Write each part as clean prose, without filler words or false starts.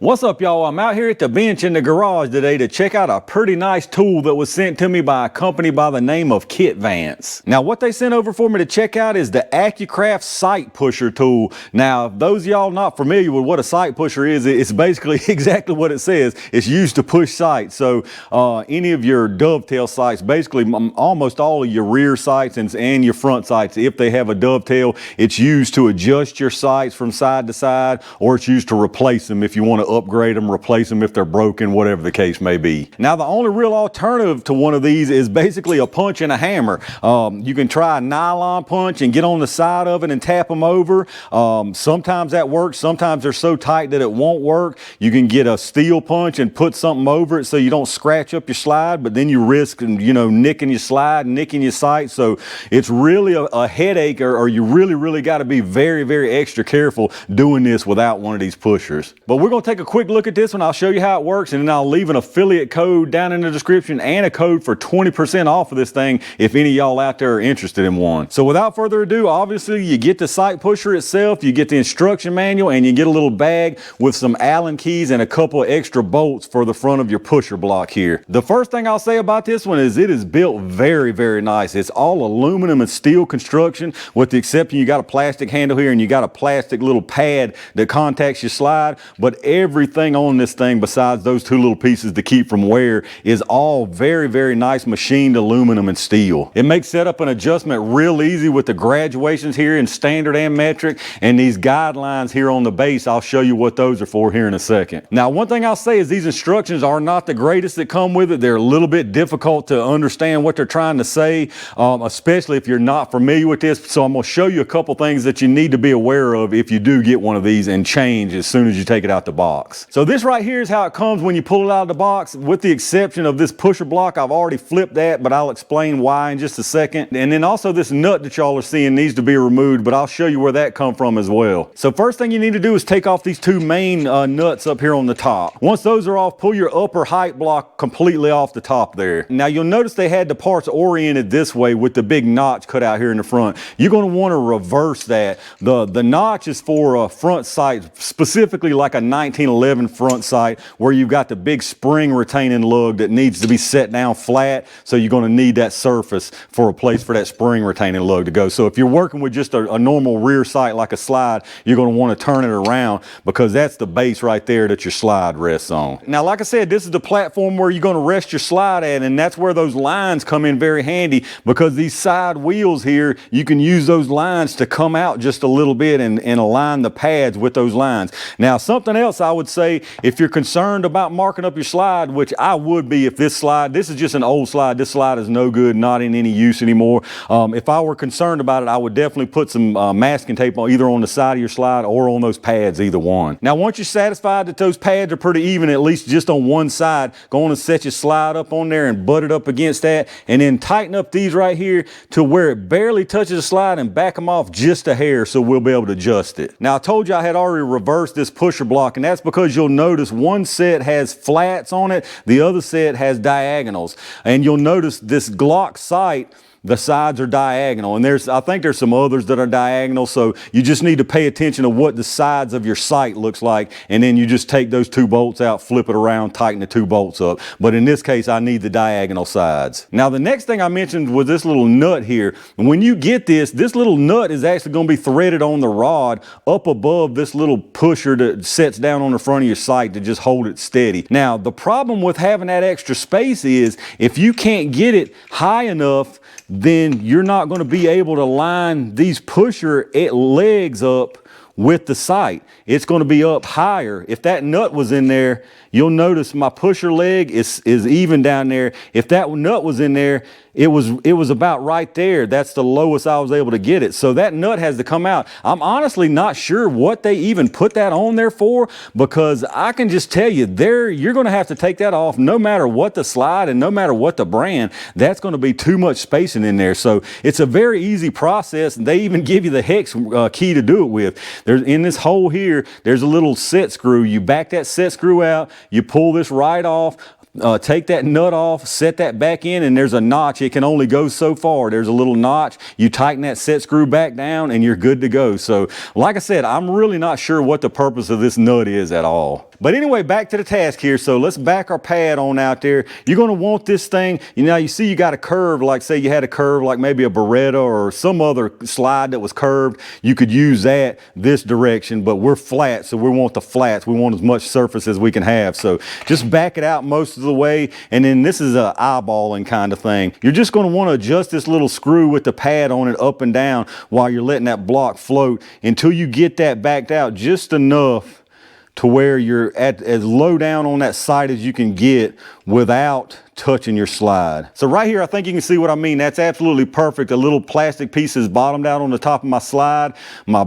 What's up, y'all? I'm out here at the bench in the garage today to check out a pretty nice tool that was sent to me by a company by the name of Kitvance. Now, what they sent over for me to check out is the Accucraft sight pusher tool. Now, those of y'all not familiar with what a sight pusher is, it's basically exactly what it says. It's used to push sights. So any of your dovetail sights, basically almost all of your rear sights and your front sights, if they have a dovetail, it's used to adjust your sights from side to side, or it's used to replace them if you want to upgrade them, replace them if they're broken, whatever the case may be. Now, the only real alternative to one of these is basically a punch and a hammer. You can try a nylon punch and get on the side of it and tap them over. Sometimes that works. Sometimes they're so tight that it won't work. You can get a steel punch and put something over it so you don't scratch up your slide, but then you risk, nicking your slide, nicking your sight. So it's really a headache, or you really got to be very extra careful doing this without one of these pushers. But we're going to take a quick look at this one. I'll show you how it works, and then I'll leave an affiliate code down in the description and a code for 20% off of this thing if any of y'all out there are interested in one. So without further ado, obviously you get the sight pusher itself, you get the instruction manual, and you get a little bag with some Allen keys and a couple of extra bolts for the front of your pusher block here. The first thing I'll say about this one is it is built very nice. It's all aluminum and steel construction, with the exception you got a plastic handle here and you got a plastic little pad that contacts your slide, but everything on this thing besides those two little pieces to keep from wear is all very nice machined aluminum and steel. It makes setup and adjustment real easy with the graduations here in standard and metric, and these guidelines here on the base. I'll show you what those are for here in a second. Now, one thing I'll say is these instructions are not the greatest that come with it. They're a little bit difficult to understand what they're trying to say, especially if you're not familiar with this. So I'm going to show you a couple things that you need to be aware of if you do get one of these and change as soon as you take it out the box. So this right here is how it comes when you pull it out of the box, with the exception of this pusher block. I've already flipped that, but I'll explain why in just a second. And then also this nut that y'all are seeing needs to be removed, but I'll show you where that come from as well. So first thing you need to do is take off these two main nuts up here on the top. Once those are off, pull your upper height block completely off the top there. Now you'll notice they had the parts oriented this way with the big notch cut out here in the front. You're going to want to reverse that. The notch is for a front sight, specifically like a 1911 front sight, where you've got the big spring retaining lug that needs to be set down flat. So you're going to need that surface for a place for that spring retaining lug to go. So if you're working with just a normal rear sight like a slide, you're going to want to turn it around, because that's the base right there that your slide rests on. Now, like I said, this is the platform where you're going to rest your slide at, and that's where those lines come in very handy, because these side wheels here, you can use those lines to come out just a little bit and align the pads with those lines. Now, something else I would say, if you're concerned about marking up your slide, which I would be if this is just an old slide. This slide is no good, not in any use anymore. If I were concerned about it, I would definitely put some masking tape on either on the side of your slide or on those pads, either one. Now, once you're satisfied that those pads are pretty even, at least just on one side, go on and set your slide up on there and butt it up against that, and then tighten up these right here to where it barely touches the slide, and back them off just a hair so we'll be able to adjust it. Now, I told you I had already reversed this pusher block, and that's because you'll notice one set has flats on it, the other set has diagonals, and you'll notice this Glock sight, the sides are diagonal, and I think there's some others that are diagonal. So you just need to pay attention to what the sides of your sight looks like, and then you just take those two bolts out, flip it around, tighten the two bolts up. But in this case, I need the diagonal sides. Now, the next thing I mentioned was this little nut here. And when you get this little nut is actually going to be threaded on the rod up above this little pusher that sets down on the front of your sight to just hold it steady. Now, the problem with having that extra space is if you can't get it high enough, then you're not going to be able to line these pusher legs up with the sight. It's going to be up higher. If that nut was in there, you'll notice my pusher leg is even down there. If that nut was in there, it was about right there. That's the lowest I was able to get it. So that nut has to come out. I'm honestly not sure what they even put that on there for, because I can just tell you you're going to have to take that off no matter what the slide and no matter what the brand. That's going to be too much spacing in there. So it's a very easy process. They even give you the hex key to do it with. There's in this hole here, there's a little set screw. You back that set screw out, you pull this right off, take that nut off, set that back in, and there's a notch. It can only go so far. There's a little notch. You tighten that set screw back down and you're good to go. So like I said, I'm really not sure what the purpose of this nut is at all. But anyway, back to the task here. So let's back our pad on out there. You're going to want this thing, you see you got a curve, like say you had a curve like maybe a Beretta or some other slide that was curved. You could use that this direction, but we're flat, so we want the flats. We want as much surface as we can have. So just back it out most of the way, and then this is a eyeballing kind of thing. You're just going to want to adjust this little screw with the pad on it up and down while you're letting that block float until you get that backed out just enough to where you're at as low down on that sight as you can get without touching your slide. So right here, I think you can see what I mean. That's absolutely perfect. A little plastic piece is bottomed out on the top of my slide. My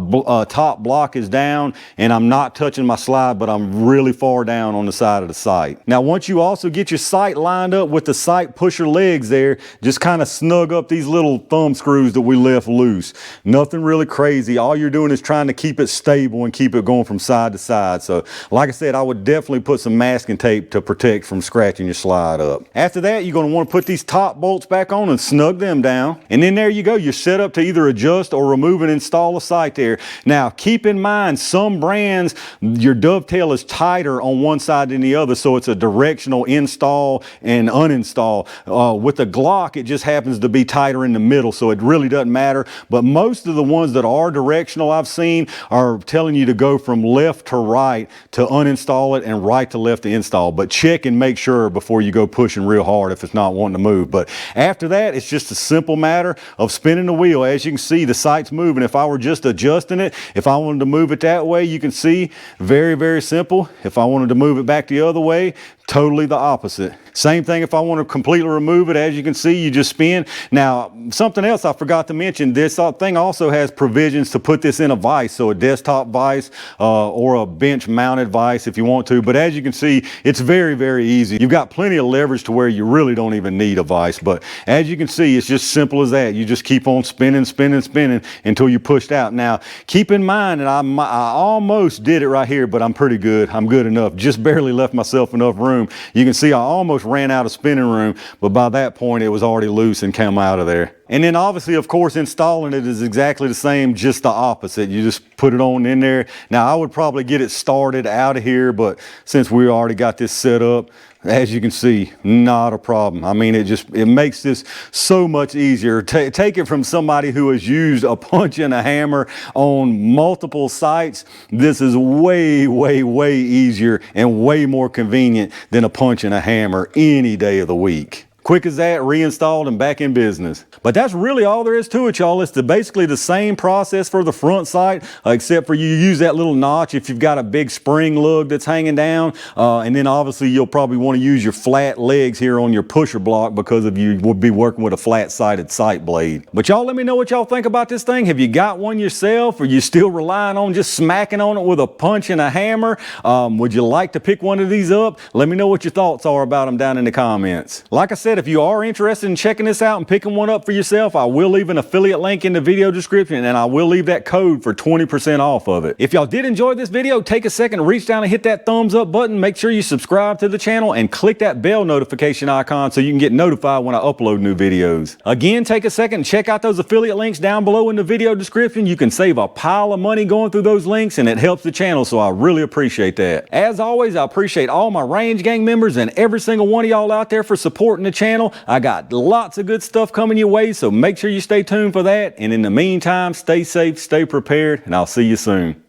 top block is down, and I'm not touching my slide, but I'm really far down on the side of the sight. Now, once you also get your sight lined up with the sight pusher legs there, just kind of snug up these little thumb screws that we left loose. Nothing really crazy. All you're doing is trying to keep it stable and keep it going from side to side. So like I said, I would definitely put some masking tape to protect from scratching your slide up. After that, you're going to want to put these top bolts back on and snug them down. And then there you go. You're set up to either adjust or remove and install a sight there. Now, keep in mind, some brands, your dovetail is tighter on one side than the other, so it's a directional install and uninstall. With the Glock, it just happens to be tighter in the middle, so it really doesn't matter. But most of the ones that are directional I've seen are telling you to go from left to right to uninstall it and right to left to install. But check and make sure before you go pushing real hard if it's not wanting to move. But after that, it's just a simple matter of spinning the wheel. As you can see, the sight's moving. If I were just adjusting it, if I wanted to move it that way, you can see, very, very simple. If I wanted to move it back the other way, totally the opposite. Same thing if I want to completely remove it. As you can see, you just spin. Now, something else I forgot to mention, this thing also has provisions to put this in a vise, so a desktop vise or a bench mounted vise if you want to. But as you can see, it's very, very easy. You've got plenty of leverage to where you really don't even need a vise. But as you can see, it's just simple as that. You just keep on spinning, spinning, spinning until you're pushed out. Now, keep in mind that I almost did it right here, but I'm pretty good. I'm good enough. Just barely left myself enough room. You can see I almost ran out of spinning room, but by that point it was already loose and came out of there. And then obviously, of course, installing it is exactly the same, just the opposite. You just put it on in there. Now, I would probably get it started out of here, but since we already got this set up, as you can see, not a problem. I mean, it makes this so much easier. Take it from somebody who has used a punch and a hammer on multiple sites. This is way, way, way easier and way more convenient than a punch and a hammer any day of the week. Quick as that, reinstalled and back in business. But that's really all there is to it, y'all. It's basically the same process for the front sight, except for you use that little notch if you've got a big spring lug that's hanging down. And then obviously you'll probably want to use your flat legs here on your pusher block because of you will be working with a flat-sided sight blade. But y'all let me know what y'all think about this thing. Have you got one yourself, or you still relying on just smacking on it with a punch and a hammer? Would you like to pick one of these up? Let me know what your thoughts are about them down in the comments. Like I said, if you are interested in checking this out and picking one up for yourself, I will leave an affiliate link in the video description, and I will leave that code for 20% off of it. If y'all did enjoy this video, take a second to reach down and hit that thumbs up button. Make sure you subscribe to the channel and click that bell notification icon so you can get notified when I upload new videos. Again, take a second and check out those affiliate links down below in the video description. You can save a pile of money going through those links, and it helps the channel, so I really appreciate that. As always, I appreciate all my Range Gang members and every single one of y'all out there for supporting the channel. I got lots of good stuff coming your way, so make sure you stay tuned for that. And in the meantime, stay safe, stay prepared, and I'll see you soon.